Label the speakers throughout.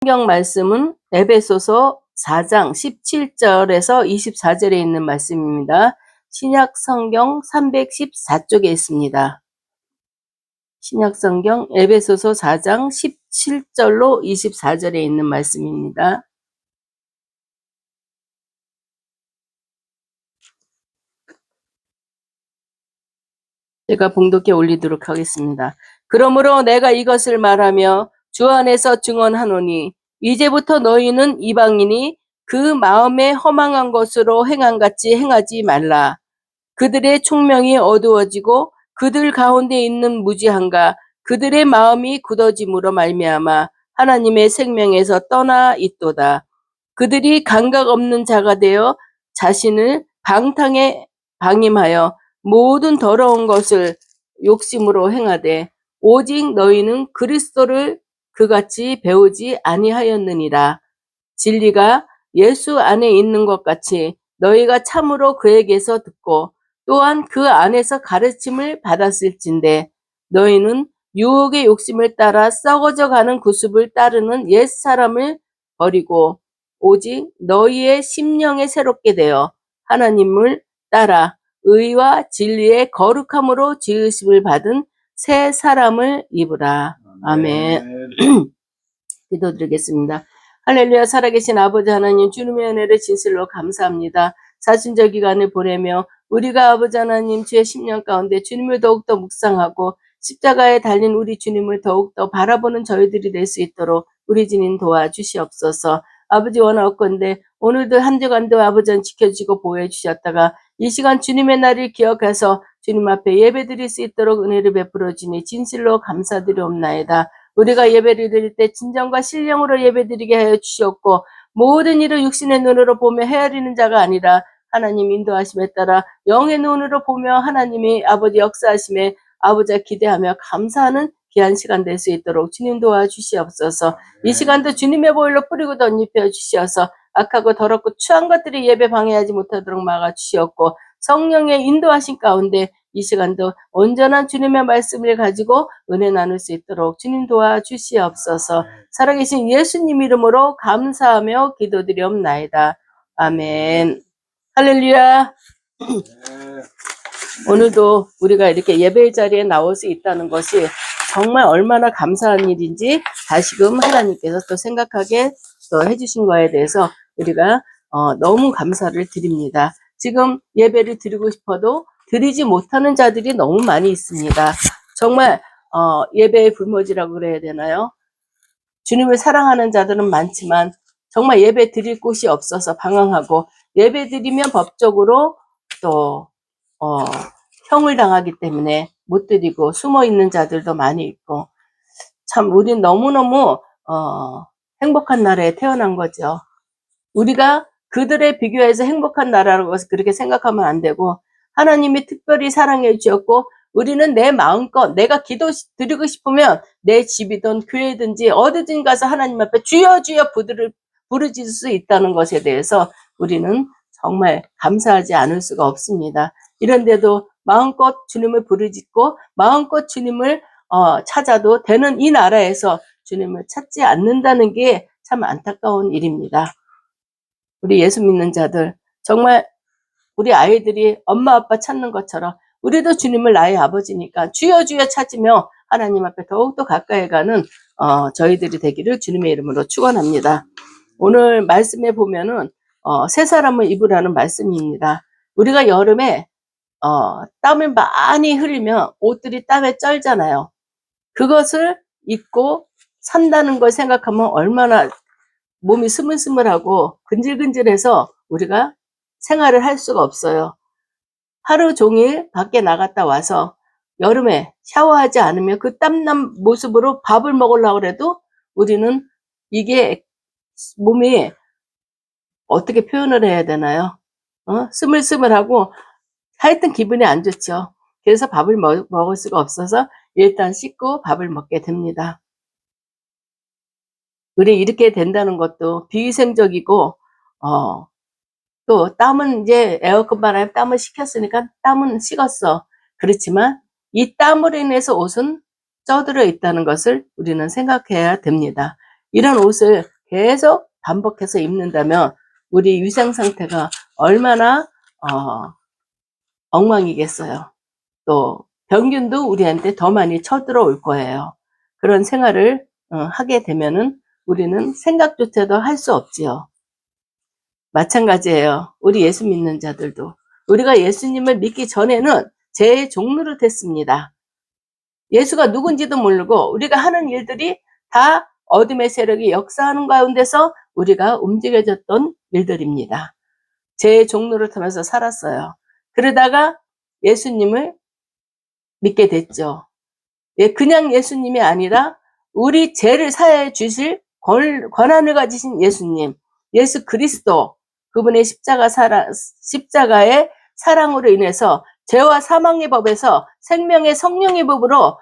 Speaker 1: 성경 말씀은 에베소서 4장 17절에서 24절에 있는 말씀입니다. 신약 성경 314쪽에 있습니다. 신약 성경 에베소서 4장 17절로 24절에 있는 말씀입니다. 제가 봉독해 올리도록 하겠습니다. 그러므로 내가 이것을 말하며 주 안에서 증언하노니 이제부터 너희는 이방인이 그 마음에 허망한 것으로 행함같이 행하지 말라. 그들의 총명이 어두워지고 그들 가운데 있는 무지함과 그들의 마음이 굳어짐으로 말미암아 하나님의 생명에서 떠나 있도다. 그들이 감각 없는 자가 되어 자신을 방탕에 방임하여 모든 더러운 것을 욕심으로 행하되 오직 너희는 그리스도를 그같이 배우지 아니하였느니라. 진리가 예수 안에 있는 것 같이 너희가 참으로 그에게서 듣고 또한 그 안에서 가르침을 받았을진데 너희는 유혹의 욕심을 따라 썩어져 가는 구습을 따르는 옛사람을 버리고 오직 너희의 심령에 새롭게 되어 하나님을 따라 의와 진리의 거룩함으로 지으심을 받은 새 사람을 입으라. 아멘. 기도드리겠습니다. 할렐루야. 살아계신 아버지 하나님, 주님의 은혜를 진실로 감사합니다. 사순절 기간을 보내며 우리가 아버지 하나님 주의 10년 가운데 주님을 더욱더 묵상하고 십자가에 달린 우리 주님을 더욱더 바라보는 저희들이 될 수 있도록 우리 주님 도와주시옵소서. 아버지 원하옵건대 오늘도 한 주간도 아버지는 지켜주시고 보호해 주셨다가 이 시간 주님의 날을 기억해서 주님 앞에 예배 드릴 수 있도록 은혜를 베풀어 주니 진실로 감사드리옵나이다. 우리가 예배를 드릴 때 진정과 신령으로 예배드리게 하여 주시옵고 모든 일을 육신의 눈으로 보며 헤아리는 자가 아니라 하나님 인도하심에 따라 영의 눈으로 보며 하나님이 아버지 역사하심에 아버지가 기대하며 감사하는 귀한 시간 될 수 있도록 주님 도와주시옵소서. 이 시간도 주님의 보혈로 뿌리고 덧입혀 주시어서 악하고 더럽고 추한 것들이 예배 방해하지 못하도록 막아주시옵고 성령의 인도하신 가운데 이 시간도 온전한 주님의 말씀을 가지고 은혜 나눌 수 있도록 주님 도와주시옵소서. 살아계신 예수님 이름으로 감사하며 기도드리옵나이다. 아멘. 할렐루야. 오늘도 우리가 이렇게 예배 자리에 나올 수 있다는 것이 정말 얼마나 감사한 일인지 다시금 하나님께서 또 생각하게 또 해주신 거에 대해서 우리가 너무 감사를 드립니다. 지금 예배를 드리고 싶어도 드리지 못하는 자들이 너무 많이 있습니다. 정말 예배의 불모지라고 그래야 되나요? 주님을 사랑하는 자들은 많지만 정말 예배 드릴 곳이 없어서 방황하고 예배 드리면 법적으로 또 형을 당하기 때문에 못 드리고 숨어 있는 자들도 많이 있고 참 우린 너무너무 행복한 나라에 태어난 거죠. 우리가 그들에 비교해서 행복한 나라라고 그렇게 생각하면 안 되고 하나님이 특별히 사랑해 주셨고 우리는 내 마음껏 내가 기도 드리고 싶으면 내 집이든 교회든지 어디든 가서 하나님 앞에 주여 주여 부르짖을 수 있다는 것에 대해서 우리는 정말 감사하지 않을 수가 없습니다. 이런데도 마음껏 주님을 부르짖고 마음껏 주님을 찾아도 되는 이 나라에서 주님을 찾지 않는다는 게 참 안타까운 일입니다. 우리 예수 믿는 자들 정말 우리 아이들이 엄마 아빠 찾는 것처럼 우리도 주님을 나의 아버지니까 주여 주여 찾으며 하나님 앞에 더욱더 가까이 가는 저희들이 되기를 주님의 이름으로 축원합니다. 오늘 말씀에 보면은 새 사람을 입으라는 말씀입니다. 우리가 여름에 땀을 많이 흘리면 옷들이 땀에 쩔잖아요. 그것을 입고 산다는 걸 생각하면 얼마나 몸이 스물스물하고 근질근질해서 우리가 생활을 할 수가 없어요. 하루 종일 밖에 나갔다 와서 여름에 샤워하지 않으면 그 땀난 모습으로 밥을 먹으려고 해도 우리는 이게 몸이 어떻게 표현을 해야 되나요? 스물스물하고 하여튼 기분이 안 좋죠. 그래서 밥을 먹을 수가 없어서 일단 씻고 밥을 먹게 됩니다. 우리 이렇게 된다는 것도 비위생적이고 또 땀은 이제 에어컨 바람에 땀을 식혔으니까 땀은 식었어. 그렇지만 이 땀으로 인해서 옷은 쪄들어 있다는 것을 우리는 생각해야 됩니다. 이런 옷을 계속 반복해서 입는다면 우리 위생 상태가 얼마나 엉망이겠어요. 또 병균도 우리한테 더 많이 쳐들어올 거예요. 그런 생활을 하게 되면은 우리는 생각조차도 할 수 없지요. 마찬가지예요. 우리 예수 믿는 자들도. 우리가 예수님을 믿기 전에는 죄의 종노릇했습니다. 예수가 누군지도 모르고 우리가 하는 일들이 다 어둠의 세력이 역사하는 가운데서 우리가 움직여졌던 일들입니다. 죄의 종노릇하면서 살았어요. 그러다가 예수님을 믿게 됐죠. 그냥 예수님이 아니라 우리 죄를 사해 주실 권한을 가지신 예수님, 예수 그리스도, 그분의 십자가의 사랑으로 인해서 죄와 사망의 법에서 생명의 성령의 법으로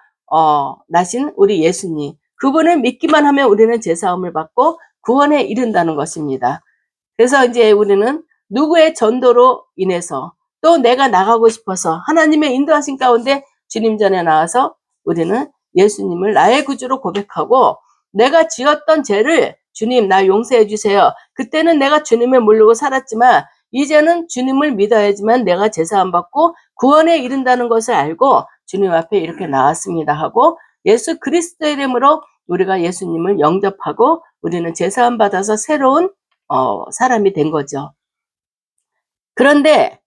Speaker 1: 나신 우리 예수님, 그분을 믿기만 하면 우리는 죄사함을 받고 구원에 이른다는 것입니다. 그래서 이제 우리는 누구의 전도로 인해서 또 내가 나가고 싶어서 하나님의 인도하신 가운데 주님 전에 나와서 우리는 예수님을 나의 구주로 고백하고 내가 지었던 죄를 주님 나 용서해 주세요. 그때는 내가 주님을 모르고 살았지만 이제는 주님을 믿어야지만 내가 제사함 받고 구원에 이른다는 것을 알고 주님 앞에 이렇게 나왔습니다 하고 예수 그리스도의 이름으로 우리가 예수님을 영접하고 우리는 제사함 받아서 새로운 사람이 된 거죠. 그런데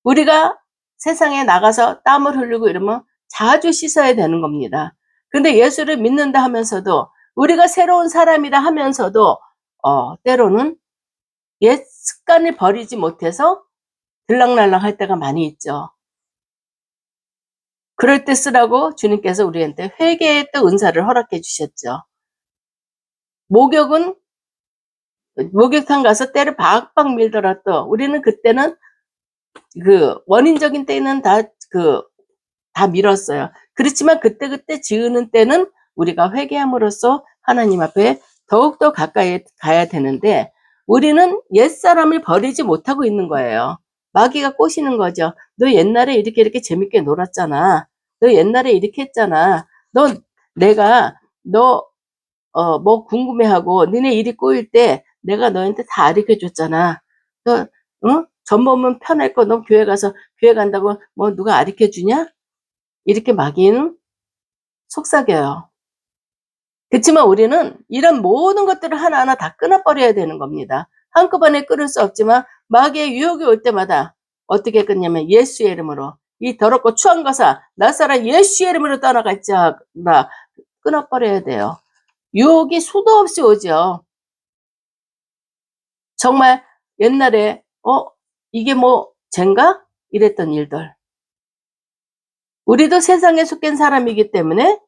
Speaker 1: 우리가 세상에 나가서 땀을 흘리고 이러면 자주 씻어야 되는 겁니다. 근데 예수를 믿는다 하면서도 우리가 새로운 사람이라 하면서도 때로는 옛 습관을 버리지 못해서 들락날락 할 때가 많이 있죠. 그럴 때 쓰라고 주님께서 우리한테 회개의 또 은사를 허락해 주셨죠. 목욕탕 가서 때를 박박 밀더라도 우리는 그때는 그 원인적인 때는 다 밀었어요. 그렇지만 그때 지으는 때는 우리가 회개함으로써 하나님 앞에 더욱더 가까이 가야 되는데 우리는 옛사람을 버리지 못하고 있는 거예요. 마귀가 꼬시는 거죠. 너 옛날에 이렇게 재밌게 놀았잖아. 너 옛날에 이렇게 했잖아. 내가 뭐 궁금해하고 니네 일이 꼬일 때 내가 너한테 다 가르쳐 줬잖아. 너 전보면 편할 거 너 교회 간다고 뭐 누가 가르쳐 주냐? 이렇게 마귀는 속삭여요. 그렇지만 우리는 이런 모든 것들을 하나하나 다 끊어버려야 되는 겁니다. 한꺼번에 끊을 수 없지만 마귀의 유혹이 올 때마다 어떻게 끊냐면 예수의 이름으로 이 더럽고 추한 것아 나사렛 예수의 이름으로 떠나갈지어다 끊어버려야 돼요. 유혹이 수도 없이 오죠. 정말 옛날에 이게 뭐 죄인가? 이랬던 일들. 우리도 세상에 속한 사람이기 때문에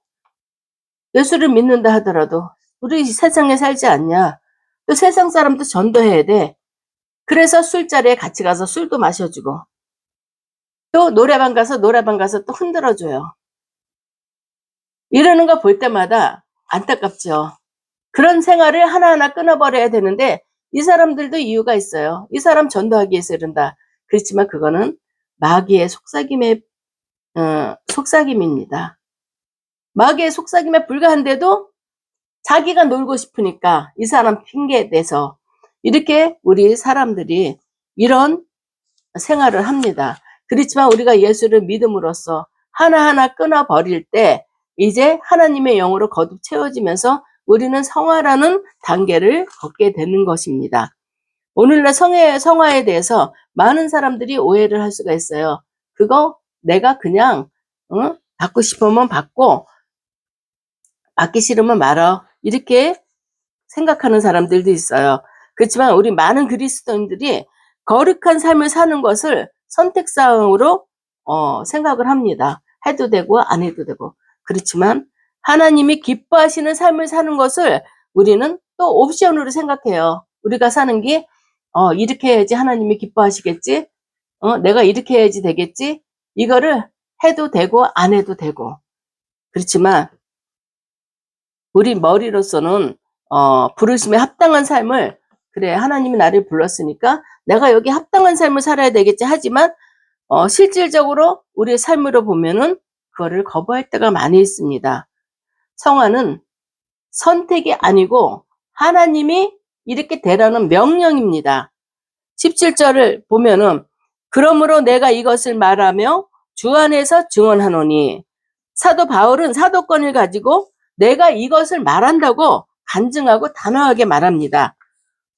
Speaker 1: 예수를 믿는다 하더라도 우리 세상에 살지 않냐. 또 세상 사람도 전도해야 돼. 그래서 술자리에 같이 가서 술도 마셔주고 또 노래방 가서 또 흔들어줘요. 이러는 거 볼 때마다 안타깝죠. 그런 생활을 하나하나 끊어버려야 되는데 이 사람들도 이유가 있어요. 이 사람 전도하기 위해서 이런다. 그렇지만 그거는 마귀의 속삭임입니다. 마귀의 속삭임에 불과한데도 자기가 놀고 싶으니까 이 사람 핑계 대서 이렇게 우리 사람들이 이런 생활을 합니다. 그렇지만 우리가 예수를 믿음으로써 하나하나 끊어버릴 때 이제 하나님의 영으로 거듭 채워지면서 우리는 성화라는 단계를 걷게 되는 것입니다. 오늘날 성화에 대해서 많은 사람들이 오해를 할 수가 있어요. 그거 내가 그냥 받고 싶으면 받고 받기 싫으면 말어. 이렇게 생각하는 사람들도 있어요. 그렇지만 우리 많은 그리스도인들이 거룩한 삶을 사는 것을 선택사항으로 생각을 합니다. 해도 되고 안 해도 되고. 그렇지만 하나님이 기뻐하시는 삶을 사는 것을 우리는 또 옵션으로 생각해요. 우리가 사는 게 이렇게 해야지 하나님이 기뻐하시겠지. 내가 이렇게 해야지 되겠지. 이거를 해도 되고 안 해도 되고. 그렇지만 우리 머리로서는 부르심에 합당한 삶을 그래 하나님이 나를 불렀으니까 내가 여기 합당한 삶을 살아야 되겠지 하지만 실질적으로 우리의 삶으로 보면은 그거를 거부할 때가 많이 있습니다. 성화는 선택이 아니고 하나님이 이렇게 되라는 명령입니다. 17절을 보면은 그러므로 내가 이것을 말하며 주 안에서 증언하노니, 사도 바울은 사도권을 가지고 내가 이것을 말한다고 간증하고 단호하게 말합니다.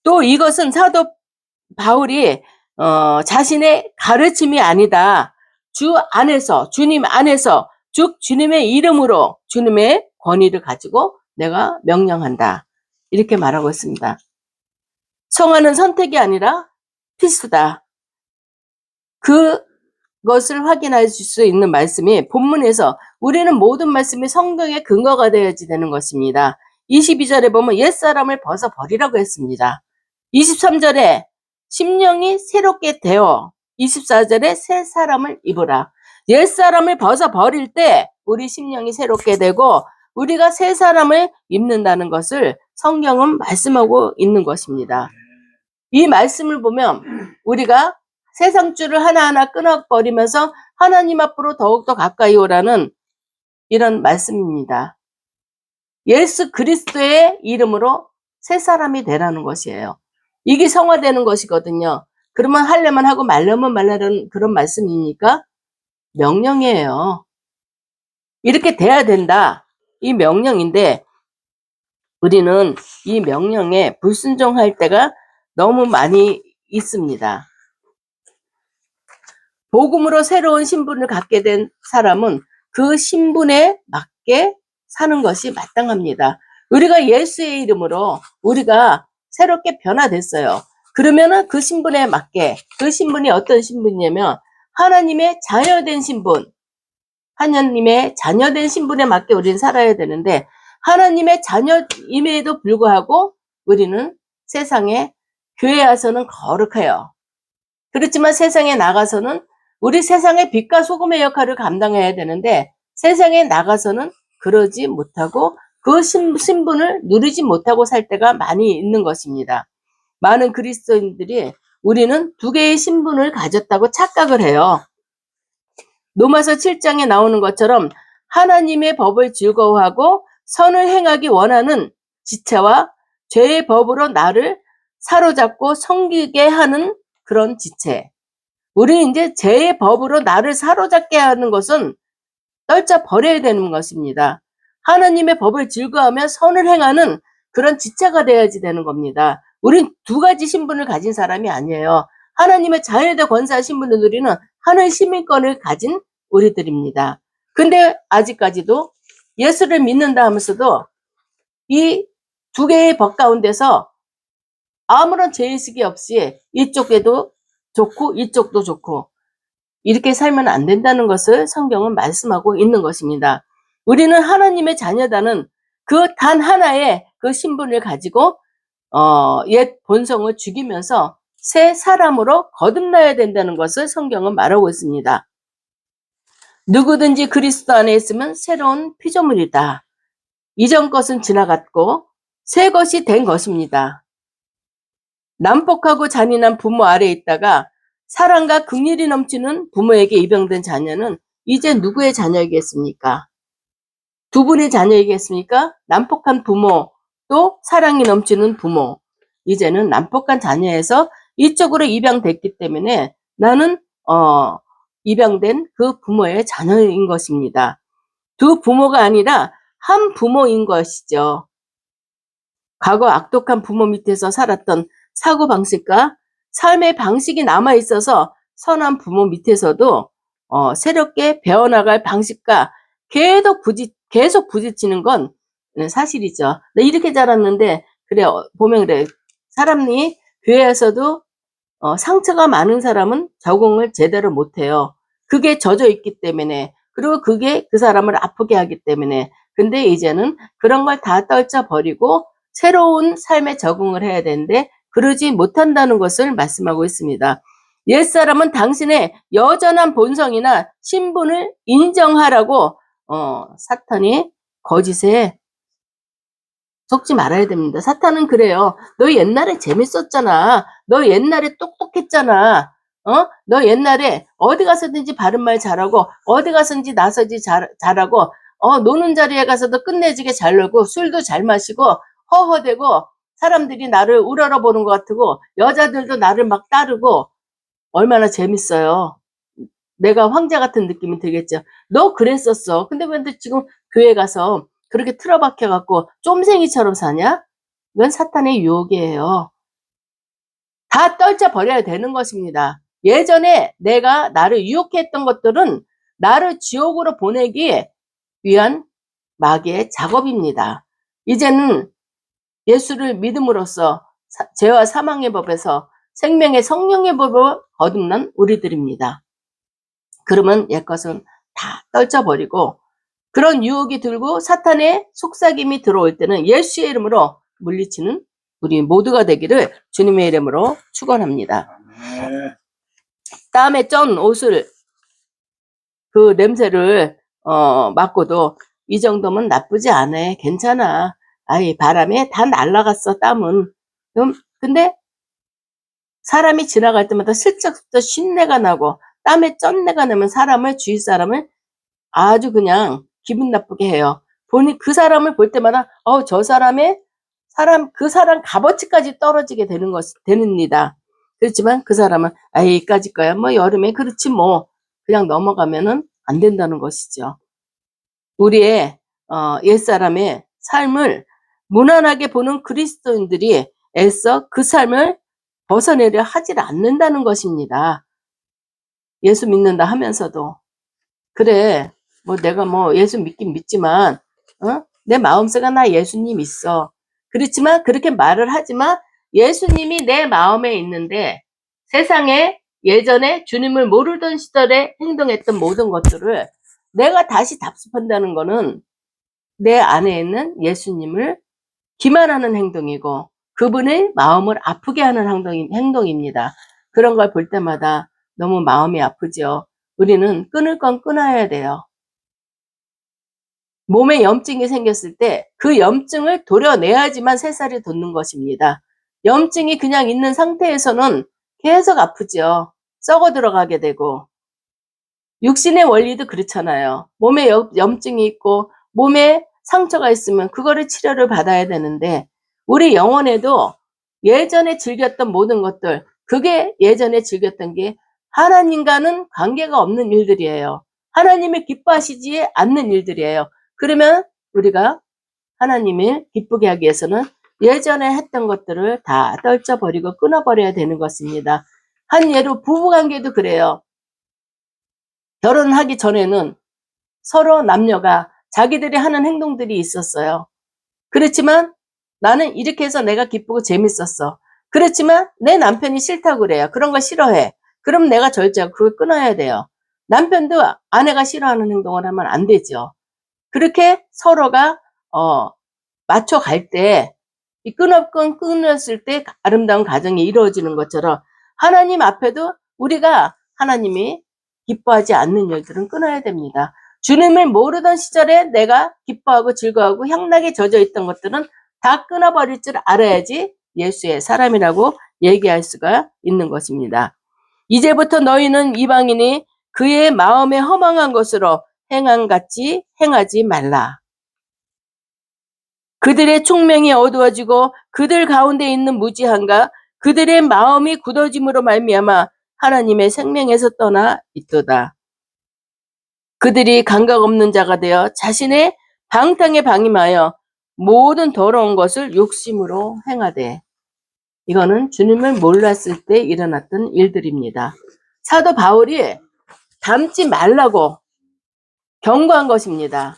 Speaker 1: 또 이것은 사도 바울이 자신의 가르침이 아니다. 주 안에서, 주님 안에서, 즉 주님의 이름으로 주님의 권위를 가지고 내가 명령한다. 이렇게 말하고 있습니다. 성화는 선택이 아니라 필수다. 그것을 확인할 수 있는 말씀이 본문에서 우리는 모든 말씀이 성경의 근거가 되어야지 되는 것입니다. 22절에 보면 옛사람을 벗어버리라고 했습니다. 23절에 심령이 새롭게 되어, 24절에 새 사람을 입으라. 옛사람을 벗어버릴 때 우리 심령이 새롭게 되고 우리가 새 사람을 입는다는 것을 성경은 말씀하고 있는 것입니다. 이 말씀을 보면 우리가 세상 줄을 하나하나 끊어버리면서 하나님 앞으로 더욱더 가까이 오라는 이런 말씀입니다. 예수 그리스도의 이름으로 새 사람이 되라는 것이에요. 이게 성화되는 것이거든요. 그러면 하려면 하고 말려면 말라는 그런 말씀입니까? 명령이에요. 이렇게 돼야 된다. 이 명령인데 우리는 이 명령에 불순종할 때가 너무 많이 있습니다. 복음으로 새로운 신분을 갖게 된 사람은 그 신분에 맞게 사는 것이 마땅합니다. 우리가 예수의 이름으로 우리가 새롭게 변화됐어요. 그러면은 그 신분에 맞게, 그 신분이 어떤 신분이냐면 하나님의 자녀된 신분, 하나님의 자녀된 신분에 맞게 우리는 살아야 되는데 하나님의 자녀임에도 불구하고 우리는 세상에, 교회 와서는 거룩해요. 그렇지만 세상에 나가서는 우리 세상의 빛과 소금의 역할을 감당해야 되는데 세상에 나가서는 그러지 못하고 그 신분을 누리지 못하고 살 때가 많이 있는 것입니다. 많은 그리스도인들이 우리는 두 개의 신분을 가졌다고 착각을 해요. 로마서 7장에 나오는 것처럼 하나님의 법을 즐거워하고 선을 행하기 원하는 지체와 죄의 법으로 나를 사로잡고 섬기게 하는 그런 지체. 우리 이제 죄의 법으로 나를 사로잡게 하는 것은 떨쳐 버려야 되는 것입니다. 하나님의 법을 즐거워하며 선을 행하는 그런 지체가 되어야지 되는 겁니다. 우린 두 가지 신분을 가진 사람이 아니에요. 하나님의 자녀의 권세와 신분을 누리는 하늘 시민권을 가진 우리들입니다. 근데 아직까지도 예수를 믿는다 하면서도 이 두 개의 법 가운데서 아무런 죄의식이 없이 이쪽에도 좋고 이쪽도 좋고 이렇게 살면 안 된다는 것을 성경은 말씀하고 있는 것입니다. 우리는 하나님의 자녀다는 그 단 하나의 그 신분을 가지고 옛 본성을 죽이면서 새 사람으로 거듭나야 된다는 것을 성경은 말하고 있습니다. 누구든지 그리스도 안에 있으면 새로운 피조물이다. 이전 것은 지나갔고 새 것이 된 것입니다. 난폭하고 잔인한 부모 아래에 있다가 사랑과 긍휼이 넘치는 부모에게 입양된 자녀는 이제 누구의 자녀이겠습니까? 두 분의 자녀이겠습니까? 난폭한 부모, 또 사랑이 넘치는 부모. 이제는 난폭한 자녀에서 이쪽으로 입양됐기 때문에 나는 입양된 그 부모의 자녀인 것입니다. 두 부모가 아니라 한 부모인 것이죠. 과거 악독한 부모 밑에서 살았던 사고방식과 삶의 방식이 남아있어서 선한 부모 밑에서도 새롭게 배워나갈 방식과 계속 부딪히는 건 사실이죠. 나 이렇게 자랐는데 그래 보면 그래 사람이 교회에서도 상처가 많은 사람은 적응을 제대로 못해요. 그게 젖어 있기 때문에 그리고 그게 그 사람을 아프게 하기 때문에 근데 이제는 그런 걸 다 떨쳐버리고 새로운 삶에 적응을 해야 되는데 그러지 못한다는 것을 말씀하고 있습니다. 옛사람은 당신의 여전한 본성이나 신분을 인정하라고 사탄이 거짓에 속지 말아야 됩니다. 사탄은 그래요. 너 옛날에 재밌었잖아. 너 옛날에 똑똑했잖아. 너 옛날에 어디 가서든지 바른 말 잘하고 어디 가서든지 나서지 잘하고 노는 자리에 가서도 끝내주게 잘 놀고 술도 잘 마시고 허허대고 사람들이 나를 우러러보는 것 같고 여자들도 나를 막 따르고 얼마나 재밌어요. 내가 황제 같은 느낌이 들겠죠. 너 그랬었어. 근데 왜 지금 교회 가서 그렇게 틀어박혀 갖고 쫌생이처럼 사냐? 이건 사탄의 유혹이에요. 다 떨쳐버려야 되는 것입니다. 예전에 내가 나를 유혹했던 것들은 나를 지옥으로 보내기 위한 마귀의 작업입니다. 이제는 예수를 믿음으로써 죄와 사망의 법에서 생명의 성령의 법을 거듭난 우리들입니다. 그러면 옛것은 다 떨쳐버리고 그런 유혹이 들고 사탄의 속삭임이 들어올 때는 예수의 이름으로 물리치는 우리 모두가 되기를 주님의 이름으로 축원합니다. 땀에 쩐 옷을 그 냄새를 맡고도 이 정도면 나쁘지 않아. 괜찮아. 아이 바람에 다 날아갔어 땀은. 근데 사람이 지나갈 때마다 슬쩍슬쩍 쉰내가 나고 땀에 쩐내가 나면 주위 사람을 아주 그냥 기분 나쁘게 해요. 보니 그 사람을 볼 때마다 저 그 사람 값어치까지 떨어지게 됩니다. 그렇지만 그 사람은 이까짓 거야. 뭐 여름에 그렇지 뭐 그냥 넘어가면은 안 된다는 것이죠. 우리의 옛사람의 삶을 무난하게 보는 그리스도인들이 애써 그 삶을 벗어내려 하질 않는다는 것입니다. 예수 믿는다 하면서도 그래 뭐 내가 뭐 예수 믿긴 믿지만 내 마음속에 나 예수님 있어. 그렇지만 그렇게 말을 하지만 예수님이 내 마음에 있는데 세상에 예전에 주님을 모르던 시절에 행동했던 모든 것들을 내가 다시 답습한다는 거는 내 안에 있는 예수님을 기만하는 행동이고 그분의 마음을 아프게 하는 행동입니다. 그런 걸 볼 때마다 너무 마음이 아프죠. 우리는 끊을 건 끊어야 돼요. 몸에 염증이 생겼을 때 그 염증을 도려내야지만 새살이 돋는 것입니다. 염증이 그냥 있는 상태에서는 계속 아프죠. 썩어 들어가게 되고 육신의 원리도 그렇잖아요. 몸에 염증이 있고 몸에 상처가 있으면 그거를 치료를 받아야 되는데 우리 영혼에도 예전에 즐겼던 모든 것들 그게 예전에 즐겼던 게 하나님과는 관계가 없는 일들이에요. 하나님이 기뻐하시지 않는 일들이에요. 그러면 우리가 하나님을 기쁘게 하기 위해서는 예전에 했던 것들을 다 떨쳐버리고 끊어버려야 되는 것입니다. 한 예로 부부관계도 그래요. 결혼하기 전에는 서로 남녀가 자기들이 하는 행동들이 있었어요. 그렇지만 나는 이렇게 해서 내가 기쁘고 재밌었어. 그렇지만 내 남편이 싫다고 그래요. 그런 거 싫어해. 그럼 내가 절제하고 그걸 끊어야 돼요. 남편도 아내가 싫어하는 행동을 하면 안 되죠. 그렇게 서로가 맞춰갈 때 이 끊었을 때 아름다운 가정이 이루어지는 것처럼 하나님 앞에도 우리가 하나님이 기뻐하지 않는 일들은 끊어야 됩니다. 주님을 모르던 시절에 내가 기뻐하고 즐거워하고 향락에 젖어 있던 것들은 다 끊어버릴 줄 알아야지 예수의 사람이라고 얘기할 수가 있는 것입니다. 이제부터 너희는 이방인이 그의 마음에 허망한 것으로 행함같이 행하지 말라. 그들의 총명이 어두워지고 그들 가운데 있는 무지함과 그들의 마음이 굳어짐으로 말미암아 하나님의 생명에서 떠나 있도다. 그들이 감각 없는 자가 되어 자신의 방탕에 방임하여 모든 더러운 것을 욕심으로 행하되 이거는 주님을 몰랐을 때 일어났던 일들입니다. 사도 바울이 닮지 말라고 경고한 것입니다.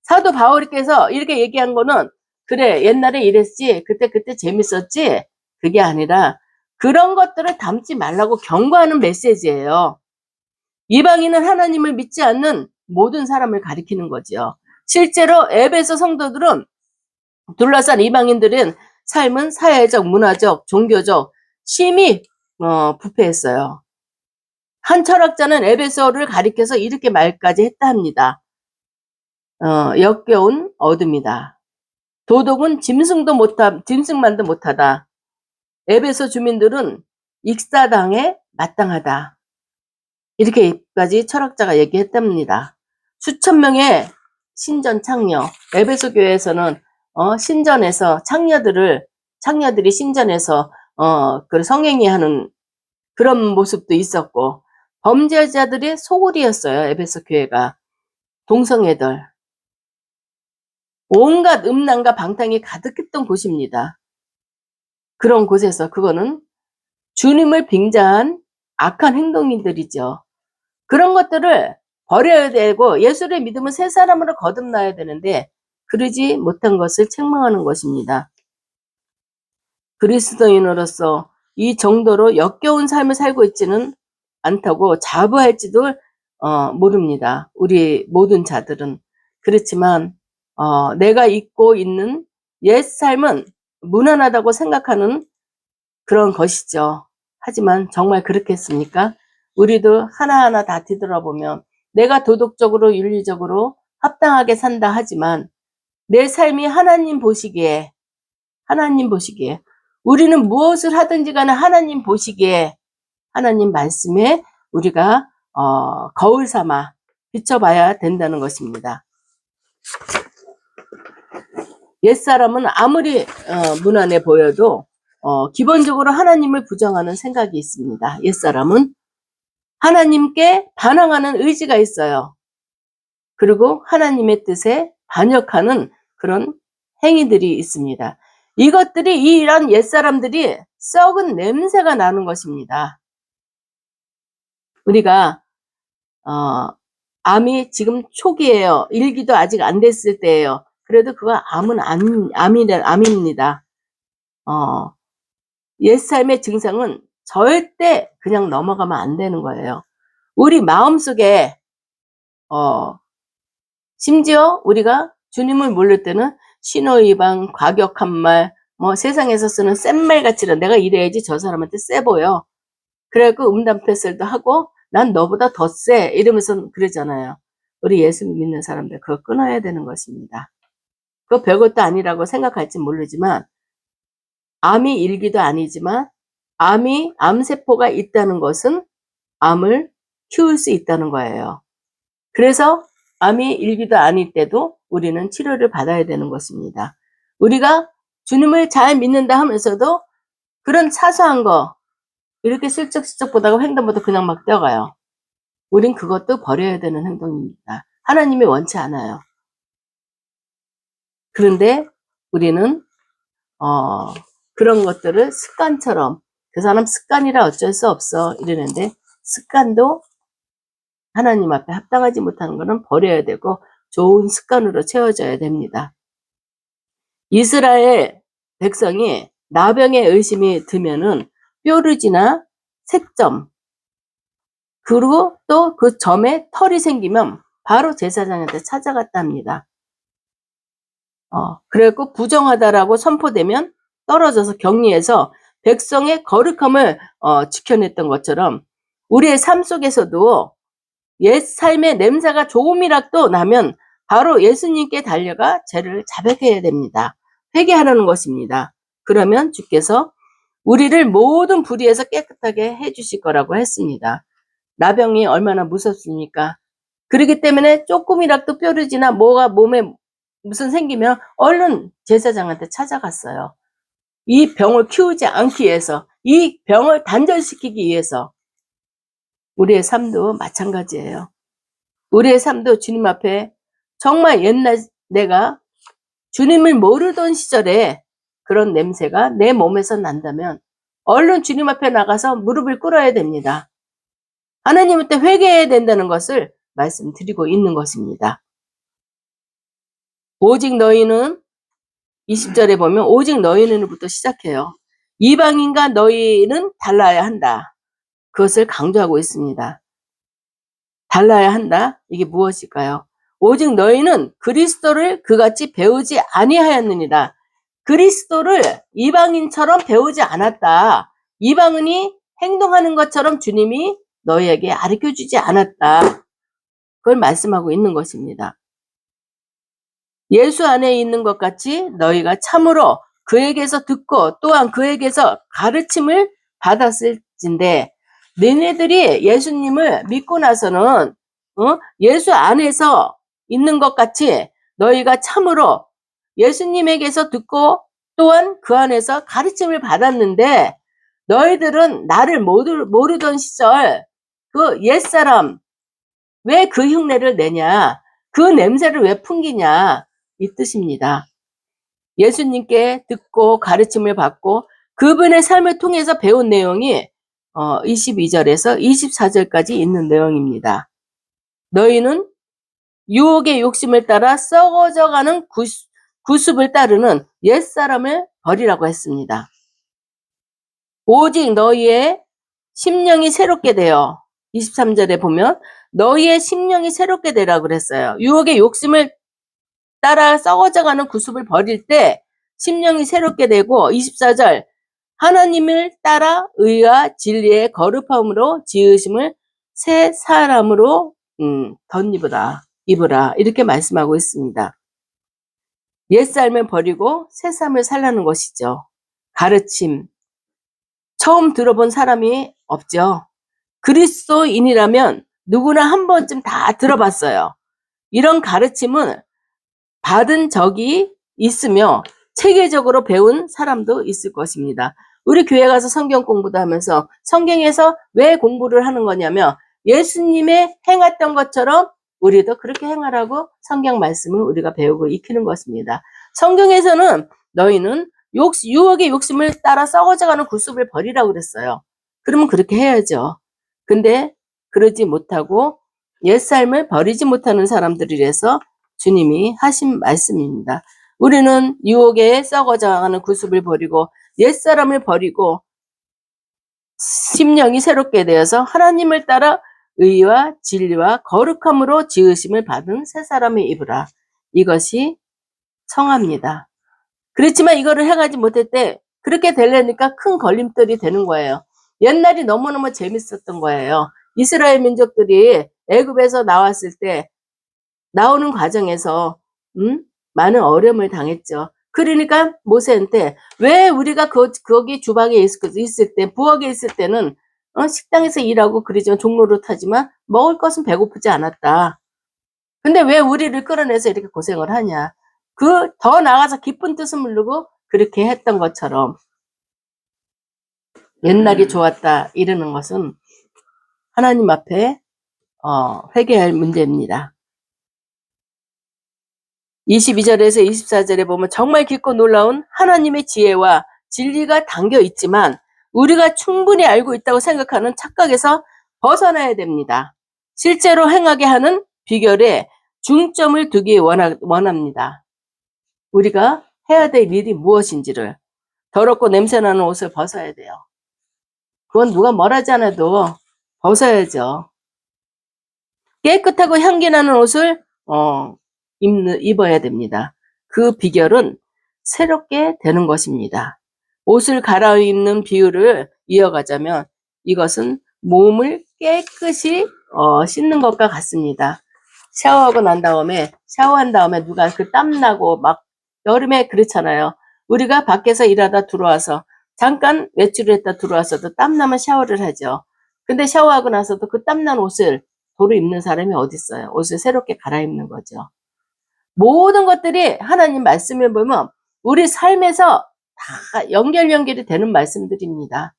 Speaker 1: 사도 바울께서 이렇게 얘기한 거는 그래 옛날에 이랬지 그때 재밌었지 그게 아니라 그런 것들을 닮지 말라고 경고하는 메시지예요. 이방인은 하나님을 믿지 않는 모든 사람을 가리키는 거죠. 실제로 에베소 성도들은 둘러싼 이방인들은 삶은 사회적, 문화적, 종교적 심히 부패했어요. 한 철학자는 에베소를 가리켜서 이렇게 말까지 했다 합니다. 역겨운 어둠이다. 도덕은 짐승만도 못하다. 에베소 주민들은 익사당에 마땅하다. 이렇게까지 철학자가 얘기했답니다. 수천 명의 신전 창녀. 에베소 교회에서는 신전에서 창녀들이 신전에서 그 성행위 하는 그런 모습도 있었고, 범죄자들의 소굴이었어요. 에베소 교회가. 동성애들. 온갖 음란과 방탕이 가득했던 곳입니다. 그런 곳에서 그거는 주님을 빙자한 악한 행동인들이죠. 그런 것들을 버려야 되고 예수를 믿으면 새 사람으로 거듭나야 되는데 그러지 못한 것을 책망하는 것입니다. 그리스도인으로서 이 정도로 역겨운 삶을 살고 있지는 않다고 자부할지도 모릅니다. 우리 모든 자들은. 그렇지만 내가 잊고 있는 옛 삶은 무난하다고 생각하는 그런 것이죠. 하지만 정말 그렇겠습니까? 우리도 하나하나 다 뒤돌아보면 내가 도덕적으로 윤리적으로 합당하게 산다 하지만 내 삶이 하나님 보시기에 우리는 무엇을 하든지 간에 하나님 보시기에 하나님 말씀에 우리가 거울 삼아 비춰봐야 된다는 것입니다. 옛사람은 아무리 무난해 보여도 기본적으로 하나님을 부정하는 생각이 있습니다. 옛사람은 하나님께 반항하는 의지가 있어요. 그리고 하나님의 뜻에 반역하는 그런 행위들이 있습니다. 이것들이 이런 옛사람들이 썩은 냄새가 나는 것입니다. 우리가 암이 지금 초기예요. 일기도 아직 안 됐을 때예요. 그래도 그거 암은 암입니다. 옛삶의 증상은 절대 그냥 넘어가면 안 되는 거예요. 우리 마음속에 심지어 우리가 주님을 모를 때는 신호위반, 과격한 말, 세상에서 쓰는 센 말 같지는 내가 이래야지 저 사람한테 세 보여. 그래갖고 음담패설도 하고 난 너보다 더 세 이러면서 그러잖아요. 우리 예수 믿는 사람들 그거 끊어야 되는 것입니다. 그거 별것도 아니라고 생각할지 모르지만 암이 일기도 아니지만 암세포가 있다는 것은 암을 키울 수 있다는 거예요. 그래서 암이 일기도 아닐 때도 우리는 치료를 받아야 되는 것입니다. 우리가 주님을 잘 믿는다 하면서도 그런 사소한 거 이렇게 슬쩍슬쩍 보다가 횡단보도 그냥 막 뛰어가요. 우린 그것도 버려야 되는 행동입니다. 하나님이 원치 않아요. 그런데 우리는 그런 것들을 습관처럼 그 사람 습관이라 어쩔 수 없어 이러는데 습관도 하나님 앞에 합당하지 못하는 것은 버려야 되고 좋은 습관으로 채워져야 됩니다. 이스라엘 백성이 나병에 의심이 들면은 뾰루지나 색점 그리고 또 그 점에 털이 생기면 바로 제사장한테 찾아갔답니다. 그래갖고 부정하다라고 선포되면 떨어져서 격리해서 백성의 거룩함을 지켜냈던 것처럼 우리의 삶 속에서도 옛 삶의 냄새가 조금이라도 나면 바로 예수님께 달려가 죄를 자백해야 됩니다. 회개하라는 것입니다. 그러면 주께서 우리를 모든 불의에서 깨끗하게 해주실 거라고 했습니다. 나병이 얼마나 무섭습니까? 그렇기 때문에 조금이라도 뾰루지나 뭐가 몸에 무슨 생기면 얼른 제사장한테 찾아갔어요. 이 병을 키우지 않기 위해서, 이 병을 단절시키기 위해서. 우리의 삶도 마찬가지예요. 우리의 삶도 주님 앞에 정말 옛날 내가 주님을 모르던 시절에 그런 냄새가 내 몸에서 난다면 얼른 주님 앞에 나가서 무릎을 꿇어야 됩니다. 하나님한테 회개해야 된다는 것을 말씀드리고 있는 것입니다. 오직 너희는 20절에 보면 오직 너희는부터 시작해요. 이방인과 너희는 달라야 한다. 그것을 강조하고 있습니다. 달라야 한다. 이게 무엇일까요? 오직 너희는 그리스도를 그같이 배우지 아니하였느니라. 그리스도를 이방인처럼 배우지 않았다. 이방인이 행동하는 것처럼 주님이 너희에게 가르쳐주지 않았다. 그걸 말씀하고 있는 것입니다. 예수 안에 있는 것 같이 너희가 참으로 그에게서 듣고 또한 그에게서 가르침을 받았을진데 너희들이 예수님을 믿고 나서는 예수 안에서 있는 것 같이 너희가 참으로 예수님에게서 듣고 또한 그 안에서 가르침을 받았는데 너희들은 나를 모르던 시절 그 옛사람 왜 그 흉내를 내냐, 그 냄새를 왜 풍기냐, 이 뜻입니다. 예수님께 듣고 가르침을 받고 그분의 삶을 통해서 배운 내용이 22절에서 24절까지 있는 내용입니다. 너희는 유혹의 욕심을 따라 썩어져가는 구습을 따르는 옛사람을 버리라고 했습니다. 오직 너희의 심령이 새롭게 되어 23절에 보면 너희의 심령이 새롭게 되라고 그랬어요. 유혹의 욕심을 따라 썩어져가는 구습을 버릴 때 심령이 새롭게 되고 24절 하나님을 따라 의와 진리의 거룩함으로 지으심을 새 사람으로 덧입으라 이렇게 말씀하고 있습니다. 옛삶을 버리고 새 삶을 살라는 것이죠. 가르침 처음 들어본 사람이 없죠. 그리스도인이라면 누구나 한 번쯤 다 들어봤어요. 이런 가르침은 받은 적이 있으며 체계적으로 배운 사람도 있을 것입니다. 우리 교회 가서 성경 공부도 하면서 성경에서 왜 공부를 하는 거냐면 예수님의 행했던 것처럼 우리도 그렇게 행하라고 성경 말씀을 우리가 배우고 익히는 것입니다. 성경에서는 너희는 유혹의 욕심을 따라 썩어져가는 구습을 버리라고 그랬어요. 그러면 그렇게 해야죠. 근데 그러지 못하고 옛삶을 버리지 못하는 사람들이라서 주님이 하신 말씀입니다. 우리는 유혹에 썩어져가는 구습을 버리고 옛사람을 버리고 심령이 새롭게 되어서 하나님을 따라 의와 진리와 거룩함으로 지으심을 받은 새 사람을 입으라. 이것이 성화입니다. 그렇지만 이거를 행하지 못할 때 그렇게 되려니까 큰 걸림돌이 되는 거예요. 옛날이 너무너무 재밌었던 거예요. 이스라엘 민족들이 애굽에서 나왔을 때 나오는 과정에서 많은 어려움을 당했죠. 그러니까 모세한테 왜 우리가 거기 주방에 있을 때 부엌에 있을 때는 식당에서 일하고 그러지만 종로로 타지만 먹을 것은 배고프지 않았다. 근데 왜 우리를 끌어내서 이렇게 고생을 하냐. 더 나가서 깊은 뜻을 모르고 그렇게 했던 것처럼 옛날이 좋았다 이러는 것은 하나님 앞에 회개할 문제입니다. 22절에서 24절에 보면 정말 깊고 놀라운 하나님의 지혜와 진리가 담겨 있지만 우리가 충분히 알고 있다고 생각하는 착각에서 벗어나야 됩니다. 실제로 행하게 하는 비결에 중점을 두기 원합니다. 우리가 해야 될 일이 무엇인지를 더럽고 냄새나는 옷을 벗어야 돼요. 그건 누가 뭐라지 않아도 벗어야죠. 깨끗하고 향기 나는 옷을 입어야 됩니다. 그 비결은 새롭게 되는 것입니다. 옷을 갈아입는 비유를 이어가자면 이것은 몸을 깨끗이 씻는 것과 같습니다. 샤워한 다음에 누가 그 땀나고 막 여름에 그렇잖아요. 우리가 밖에서 일하다 들어와서 잠깐 외출을 했다 들어와서도 땀나면 샤워를 하죠. 근데 샤워하고 나서도 그 땀난 옷을 도로 입는 사람이 어디 있어요? 옷을 새롭게 갈아입는 거죠. 모든 것들이 하나님 말씀을 보면 우리 삶에서 다 연결이 되는 말씀들입니다.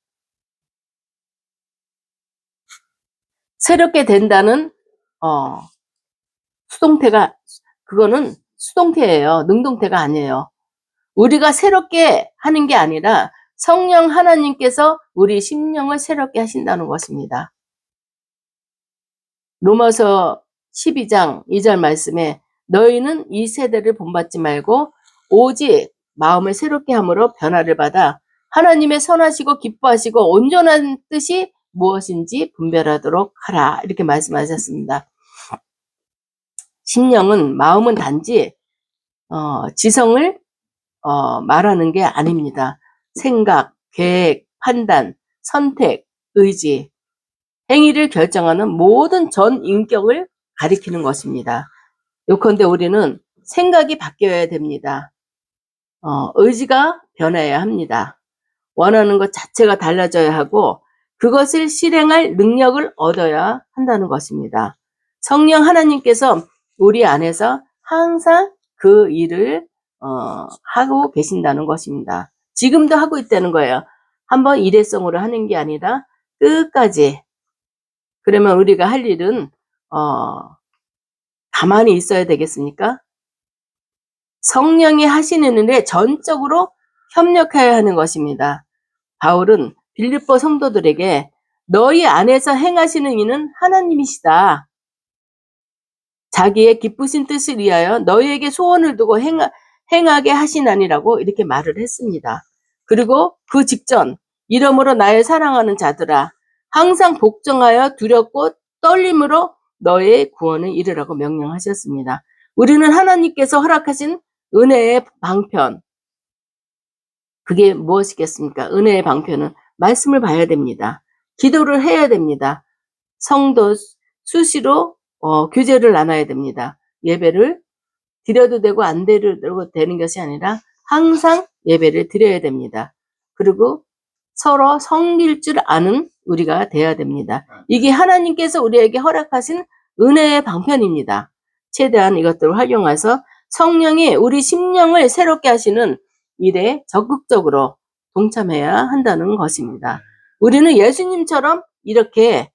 Speaker 1: 새롭게 된다는 그거는 수동태예요. 능동태가 아니에요. 우리가 새롭게 하는 게 아니라 성령 하나님께서 우리 심령을 새롭게 하신다는 것입니다. 로마서 12장 2절 말씀에 너희는 이 세대를 본받지 말고 오직 마음을 새롭게 함으로 변화를 받아 하나님의 선하시고 기뻐하시고 온전한 뜻이 무엇인지 분별하도록 하라. 이렇게 말씀하셨습니다. 심령은 마음은 단지 지성을 말하는 게 아닙니다. 생각, 계획, 판단, 선택, 의지, 행위를 결정하는 모든 전 인격을 가리키는 것입니다. 요컨대 우리는 생각이 바뀌어야 됩니다. 의지가 변해야 합니다. 원하는 것 자체가 달라져야 하고 그것을 실행할 능력을 얻어야 한다는 것입니다. 성령 하나님께서 우리 안에서 항상 그 일을 하고 계신다는 것입니다. 지금도 하고 있다는 거예요. 한번 일회성으로 하는 게 아니라 끝까지. 그러면 우리가 할 일은 가만히 있어야 되겠습니까? 성령이 하시는 일에 전적으로 협력해야 하는 것입니다. 바울은 빌립보 성도들에게 너희 안에서 행하시는 이는 하나님이시다. 자기의 기쁘신 뜻을 위하여 너희에게 소원을 두고 행하게 하시나니라고 이렇게 말을 했습니다. 그리고 그 직전 이러므로 나의 사랑하는 자들아 항상 복종하여 두렵고 떨림으로 너의 구원을 이루라고 명령하셨습니다. 우리는 하나님께서 허락하신 은혜의 방편, 그게 무엇이겠습니까? 은혜의 방편은 말씀을 봐야 됩니다. 기도를 해야 됩니다. 성도 수시로 교제를 나눠야 됩니다. 예배를 드려도 되고 안 드려도 되는 것이 아니라 항상 예배를 드려야 됩니다. 그리고 서로 섬길 줄 아는 우리가 돼야 됩니다. 이게 하나님께서 우리에게 허락하신 은혜의 방편입니다. 최대한 이것들을 활용해서 성령이 우리 심령을 새롭게 하시는 일에 적극적으로 동참해야 한다는 것입니다. 우리는 예수님처럼 이렇게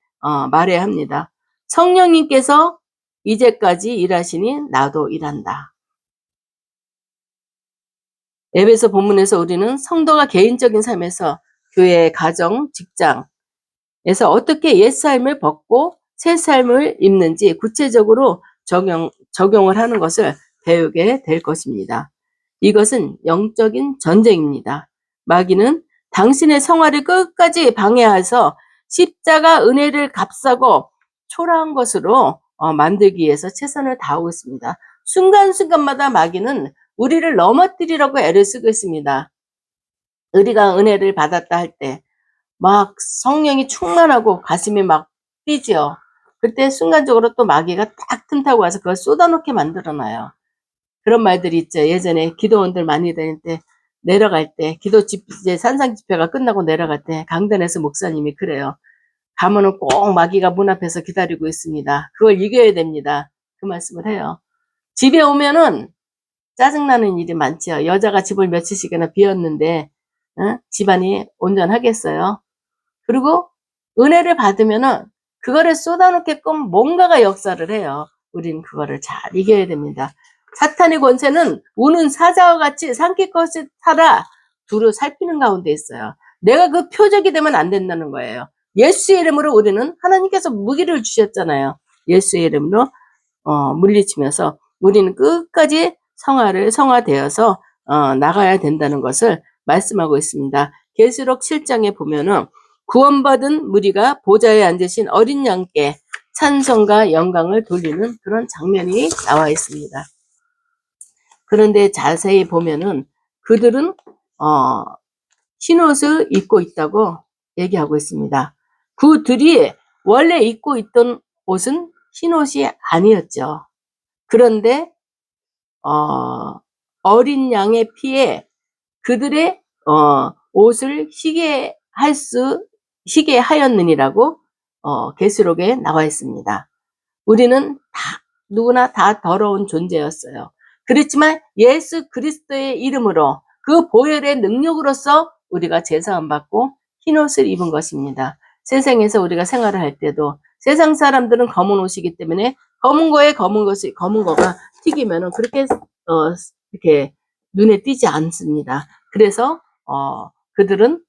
Speaker 1: 말해야 합니다. 성령님께서 이제까지 일하시니 나도 일한다. 에베소 본문에서 우리는 성도가 개인적인 삶에서 교회, 가정, 직장에서 어떻게 옛삶을 벗고 새 삶을 입는지 구체적으로 적용을 하는 것을 배우게 될 것입니다. 이것은 영적인 전쟁입니다. 마귀는 당신의 성화를 끝까지 방해해서 십자가 은혜를 값싸고 초라한 것으로 만들기 위해서 최선을 다하고 있습니다. 순간순간마다 마귀는 우리를 넘어뜨리려고 애를 쓰고 있습니다. 우리가 은혜를 받았다 할 때 막 성령이 충만하고 가슴이 막 뛰죠. 그때 순간적으로 또 마귀가 딱 틈타고 와서 그걸 쏟아놓게 만들어놔요. 그런 말들이 있죠. 예전에 기도원들 많이 다닐 때 내려갈 때 기도 집회 산상 집회가 끝나고 내려갈 때 강단에서 목사님이 그래요. 가면은 꼭 마귀가 문 앞에서 기다리고 있습니다. 그걸 이겨야 됩니다. 그 말씀을 해요. 집에 오면은 짜증나는 일이 많죠. 여자가 집을 며칠씩이나 비웠는데 집안이 온전하겠어요. 그리고 은혜를 받으면은 그거를 쏟아놓게끔 뭔가가 역사를 해요. 우린 그거를 잘 이겨야 됩니다. 사탄의 권세는 우는 사자와 같이 삼킬 것을 살아 두루 살피는 가운데 있어요. 내가 그 표적이 되면 안 된다는 거예요. 예수의 이름으로 우리는 하나님께서 무기를 주셨잖아요. 예수의 이름으로 물리치면서 우리는 끝까지 성화되어서 나가야 된다는 것을 말씀하고 있습니다. 계시록 7장에 보면은 구원받은 무리가 보좌에 앉으신 어린 양께 찬송과 영광을 돌리는 그런 장면이 나와 있습니다. 그런데 자세히 보면은 그들은 흰옷을 입고 있다고 얘기하고 있습니다. 그들이 원래 입고 있던 옷은 흰옷이 아니었죠. 그런데 어린 양의 피에 그들의 옷을 희게 하였느니라고 계시록에 나와 있습니다. 우리는 누구나 다 더러운 존재였어요. 그렇지만 예수 그리스도의 이름으로 그 보혈의 능력으로서 우리가 제사함 받고 흰옷을 입은 것입니다. 세상에서 우리가 생활을 할 때도 세상 사람들은 검은 옷이기 때문에 검은 거가 튀기면은 그렇게 이렇게 눈에 띄지 않습니다. 그래서 그들은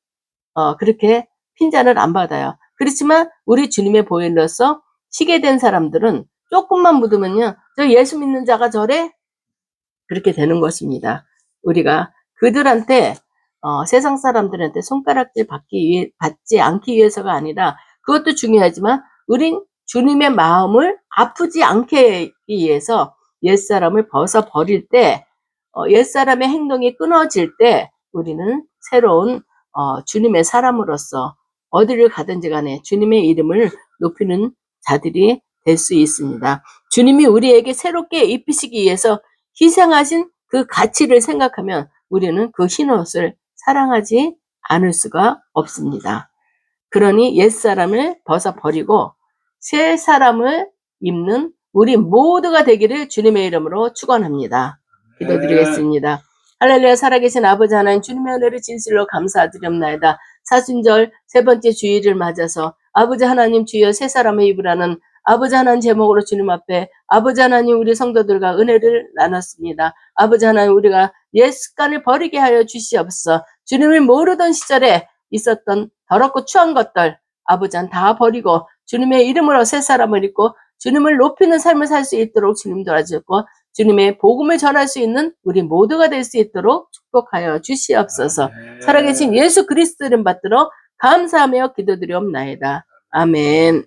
Speaker 1: 그렇게 핀잔을 안 받아요. 그렇지만 우리 주님의 보혈로서 시게 된 사람들은 조금만 묻으면요, 저 예수 믿는 자가 저래? 그렇게 되는 것입니다. 우리가 그들한테 세상 사람들한테 손가락질 받지 않기 위해서가 아니라 그것도 중요하지만 우린 주님의 마음을 아프지 않게 하기 위해서 옛사람을 벗어버릴 때 옛사람의 행동이 끊어질 때 우리는 새로운 주님의 사람으로서 어디를 가든지 간에 주님의 이름을 높이는 자들이 될 수 있습니다. 주님이 우리에게 새롭게 입히시기 위해서 희생하신 그 가치를 생각하면 우리는 그 흰옷을 사랑하지 않을 수가 없습니다. 그러니 옛사람을 벗어버리고 새 사람을 입는 우리 모두가 되기를 주님의 이름으로 축원합니다. 기도드리겠습니다. 할렐루야. 살아계신 아버지 하나님, 주님의 은혜를 진실로 감사드립나이다. 사순절 세 번째 주일을 맞아서 아버지 하나님, 주여 세 사람의 입으라는 아버지 하나님 제목으로 주님 앞에 아버지 하나님, 우리 성도들과 은혜를 나눴습니다. 아버지 하나님, 우리가 옛 습관을 버리게 하여 주시옵소서. 주님을 모르던 시절에 있었던 더럽고 추한 것들 아버지 하나님 다 버리고 주님의 이름으로 새 사람을 입고 주님을 높이는 삶을 살 수 있도록 주님 도와주셨고, 주님의 복음을 전할 수 있는 우리 모두가 될 수 있도록 축복하여 주시옵소서. 살아계신 예수 그리스도 이름 받들어 감사하며 기도드리옵나이다. 아멘.